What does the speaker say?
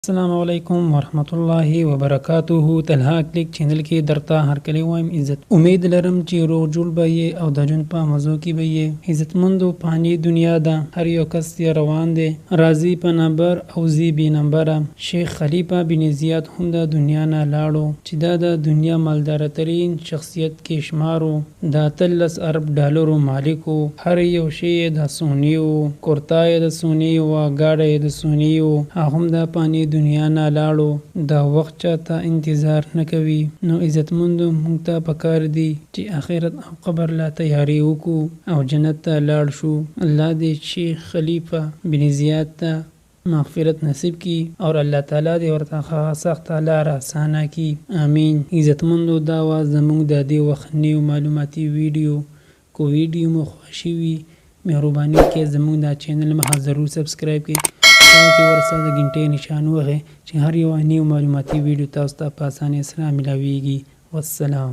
السلام علیکم ورحمت الله وبرکاته. تلها کلیک چینل کې درته هرکلی وایم عزت. امید لرم چې روغ جوړ به یې او د ژوند په مزو کې به یې. عزتمندو فاني دنیا ده، هر یو کس یې روان دی، راځي په نمبر او زی بی نمبره. شیخ خلیفه بن زیاد هم د دنیا نه لاړو چې دا د دنیا مالداره ترین شخصیت کې شمارو. د 13 ارب ډالرو مالک و، هر یو شی د سونی و، کورتا یې د سونی و، ګاډه یې د سونی و. هغه هم د فاني دنیا نه لاړو، دا وخت چاته انتظار نه کوي. نو عزتمندو موږ ته پکار دي چې آخرت او قبر لا تیاری وکړو او جنت ته لاړ شو. الله دې شیخ خلیفه بن زیاد ته مغفرت نصیب کی اور الله تعالی دې ورته سخت لار آسانه کی. امین. عزتمندو دا وا زموږ د دې وخت نیو معلوماتي ویډیو. کو ویډیو مو خوښی وي مهرباني کې زموږ د چینل مخه ضرور سبسکرایب کړئ تاکہ ورسره د غنټې نشان وغه چې هر یو نیو معلوماتي ویډیو تاسو ته په اسانۍ سره ملاويږي. والسلام.